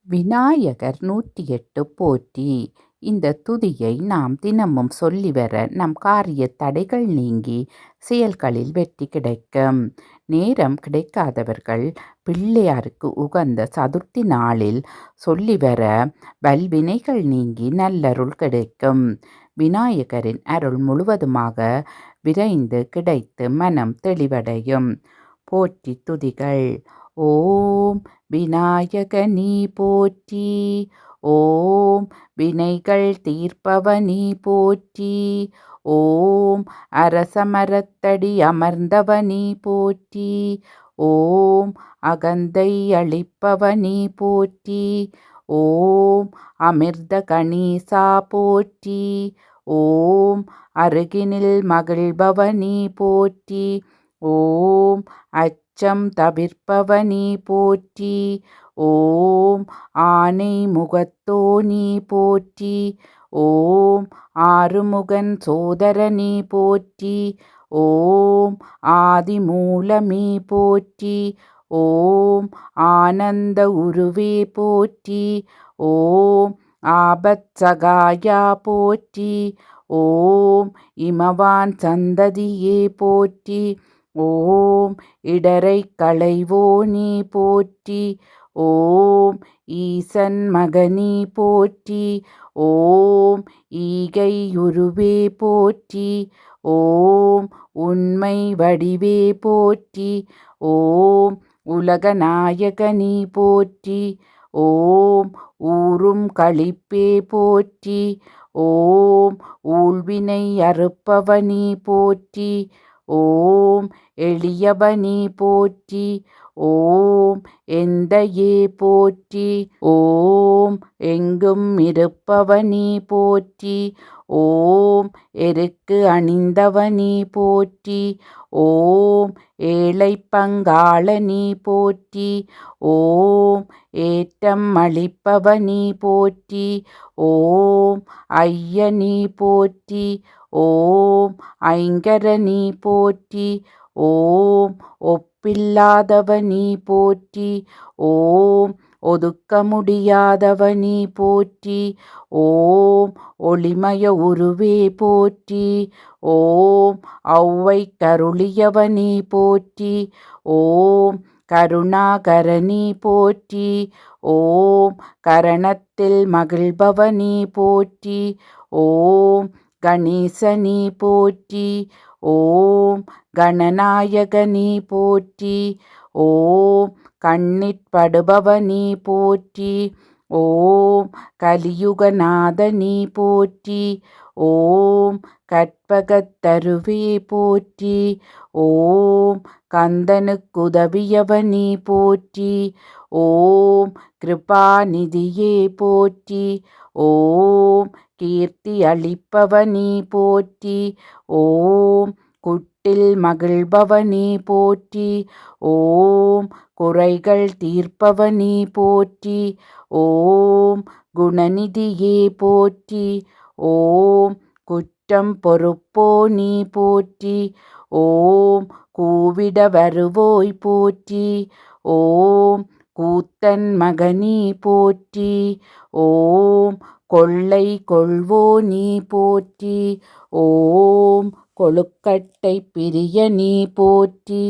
விநாயகர் 108 போற்றி. இந்த துதியை நாம் தினமும் சொல்லி வர நம் காரிய தடைகள் நீங்கி செயல்களில் வெற்றி கிடைக்கும். நேரம் கிடைக்காதவர்கள் பிள்ளையாருக்கு உகந்த சதுர்த்தி நாளில் சொல்லி வர வல்வினைகள் நீங்கி நல்லருள் கிடைக்கும். விநாயகரின் அருள் முழுவதுமாக விரைந்து கிடைத்து மனம் தெளிவடையும். போற்றி துதிகள். ஓம் விநாயகனி போற்றி. ஓம் வினைகள் தீர்ப்பவனி போற்றி. ஓம் அரசமரத்தடி அமர்ந்தவனி போற்றி. ஓம் அகந்தை அளிப்பவனி போற்றி. ஓம் அமிர்த கணேசா போற்றி. ஓம் அருகினில் மகிழ்பவனி போற்றி. ஓம் அச்சம் தவிர்ப்பவனி போற்றி. ஓம் ஆனை முகத்தோனி போற்றி. ஓம் ஆறுமுகன் சோதரனி போற்றி. ஓம் ஆதிமூலமி போற்றி. ஓம் ஆனந்த உருவே போற்றி. ஓம் ஆபத்சகாயா போற்றி. ஓம் இமவான் சந்ததியே போற்றி. ஓம் இடரை களைவோனி போற்றி. ஓம் ஈசன் மகனி போற்றி. ஓம் ஈகையுருவே போற்றி. ஓம் உண்மை வடிவே போற்றி. ஓம் உலகநாயகனி போற்றி. ஓம் ஊரும் களிப்பே போற்றி. ஓம் ஊழ்வினை அறுப்பவனி போற்றி. ஓம் எளியவனி போற்றி. ஓம் எந்தையே போற்றி. ஓம் எங்கும் இருப்பவனி போற்றி. ஓம் எருக்கு அணிந்தவனி போற்றி. ஓம் ஏழை பங்காளனி போற்றி. ஓம் ஏற்றம் அளிப்பவனி போற்றி. ஓம் ஐயனி போற்றி. ஓம் ஐங்கரனி போற்றி. ஓம் ஒப்பில்லாதவனி போற்றி. ஓம் ஒதுக்க முடியாதவனி போற்றி. ஓம் ஒளிமய உருவே போற்றி. ஓம் ஔவை கருளியவனி போற்றி. ஓம் கருணாகரனி போற்றி. ஓம் கரணத்தில் மகிழ்பவனி போற்றி. ஓம் கணேசனி போற்றி. ஓம் கணநாயகனி போற்றி. ஓம் கண்ணிற்படுபவனி போற்றி. ஓம் கலியுகநாதனி போற்றி. ஓம் கற்பகத்தருவே போற்றி. ஓம் கந்தனுக்குதவியவனி போற்றி. ஓம் கிருபாநிதியே போற்றி. ஓம் கீர்த்தி அளிப்பவனி போற்றி. ஓம் குட்டில் மகிழ்பவனி போற்றி. ஓம் குறைகள் தீர்ப்பவனி போற்றி. ஓம் குணநிதியே போற்றி. ஓம் குற்றம் பொறுப்போனி போற்றி. ஓம் கூவிட வருவோய் போற்றி. ஓம் கூத்தன் மகனி போற்றி. ஓம் கொள்ளை கொள்வோனி போற்றி. ஓம் கொழுக்கட்டை பிரியனி போற்றி.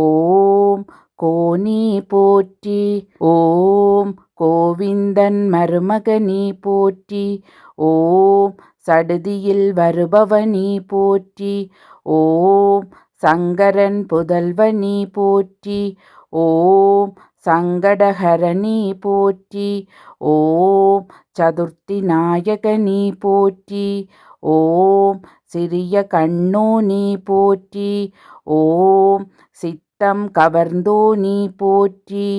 ஓம் கோனி போற்றி. ஓம் கோவிந்தன் மருமகனி போற்றி. ஓம் சடுதியில் வருபவனி போற்றி. ஓம் சங்கரன் புதல்வனி போற்றி. ஓம் சங்கடஹரணி போற்றி. ஓம் சதுர்த்தி நாயகனி போற்றி. ஓம் சிறிய கண்ணோனி போற்றி. ஓம் சித்தம் கவர்ந்தோனி போற்றி.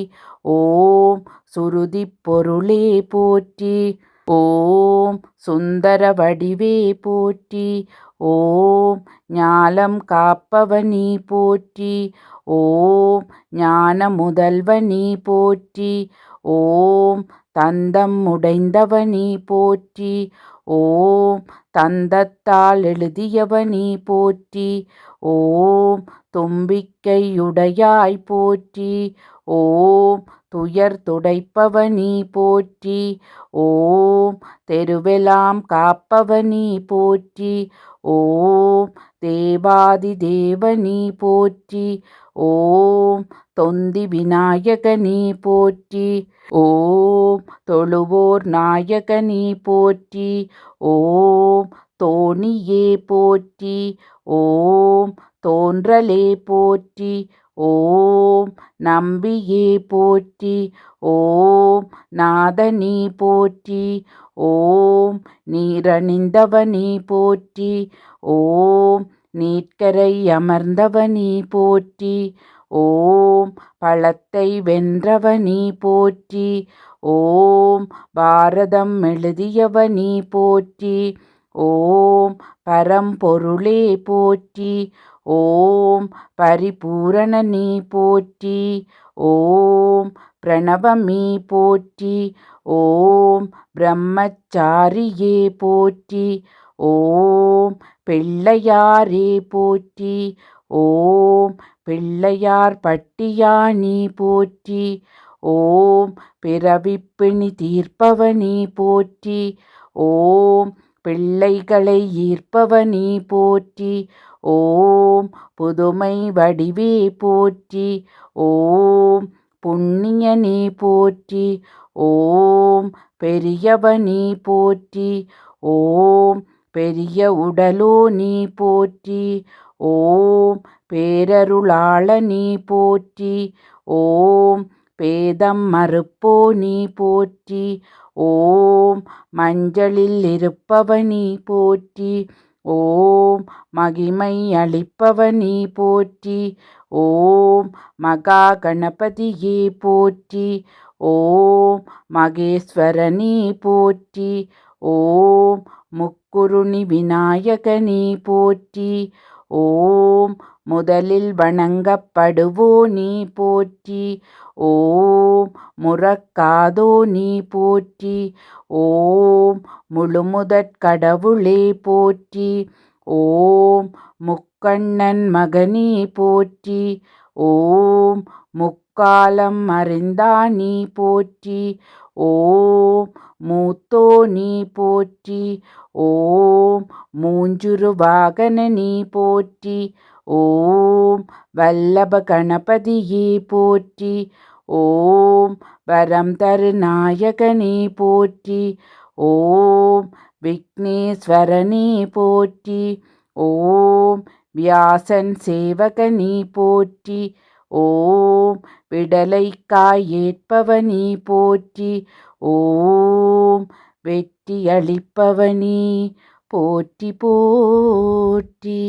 ஓம் சுருதி பொருளே போற்றி. ஓம் சுந்தர வடிவே போற்றி. ஓம் ஞாலம் காப்பவனி போற்றி. ஓம் ஞான முதல்வனி போற்றி. ஓம் தந்தம் உடைந்தவனி போற்றி. ஓம் தந்தத்தால் எழுதியவனி போற்றி. ஓம் தும்பிக்கையுடையாய் போற்றி. ஓம் துயர் துடைப்பவனி போற்றி. ஓம் தெருவெல்லாம் காப்பவனி போற்றி. ஓம் தேவாதி தேவனி போற்றி. ஓம் தொந்தி விநாயகனி போற்றி. ஓம் தொழுவோர் நாயகனி போற்றி. ஓம் தோணியே போற்றி. ஓம் தோன்றலே போற்றி. ஓம் நம்பியே போற்றி. ஓம் நாதனி போற்றி. ஓம் நீரணிந்தவனி போற்றி. ஓம் நீட்கரை அமர்ந்தவனி போற்றி. ஓம் பழத்தை வென்றவனி போற்றி. ஓம் பாரதம் எழுதியவனி போற்றி. ஓம் பரம்பொருளே போற்றி. ஓம் பரிபூரணனி போற்றி. ஓம் பிரணவமி போற்றி. ஓம் பிரம்மச்சாரியே போற்றி. ஓம் பிள்ளையாரே போற்றி. ஓம் பிள்ளையார் பட்டியானி போற்றி. ஓம் பிறவிப்பிணி தீர்ப்பவனி போற்றி. ஓம் பிள்ளைகளை ஈர்ப்பவனி போற்றி. ஓம் புதுமை வடிவே போற்றி. ஓம் புண்ணியனே போற்றி. ஓம் பெரியவனி போற்றி. ஓம் பெரிய உடலோனி போற்றி. ஓம் பேரருளாளனி போற்றி. ஓம் பேதம் மறுப்போனி போற்றி. ஓம் மஞ்சளில் இருப்பவனி போற்றி. ஓம் மகிமை அளிப்பவனி போற்றி. ஓம் மகா கணபதியே போற்றி. ஓம் மகேஸ்வரனி போற்றி. ஓம் முக்குருணி விநாயகனி போற்றி. ஓம் முதலில் வணங்கப்படுவோனி போற்றி. ஓம் முறக்காதோனி போற்றி. ஓம் முழுமுதற் கடவுளே போற்றி. ஓம் முக்கண்ணன் மகனி போற்றி. ஓம் முக்காலம் அறிந்தானி போற்றி. ஓம் மூத்தோனி போற்றி. ஓம் மூஞ்சுரு வாகனனி போற்றி. ஓம் வல்லப கணபதியே போற்றி. ஓம் வரம் தரு நாயகனே போற்றி. ஓம் விக்னேஸ்வரனே போற்றி. ஓம் வியாசன் சேவகனி போற்றி. ஓம் விடலைக்காய் ஏற்பவனி போற்றி. ஓம் வெற்றி அளிப்பவனி போற்றி போற்றி.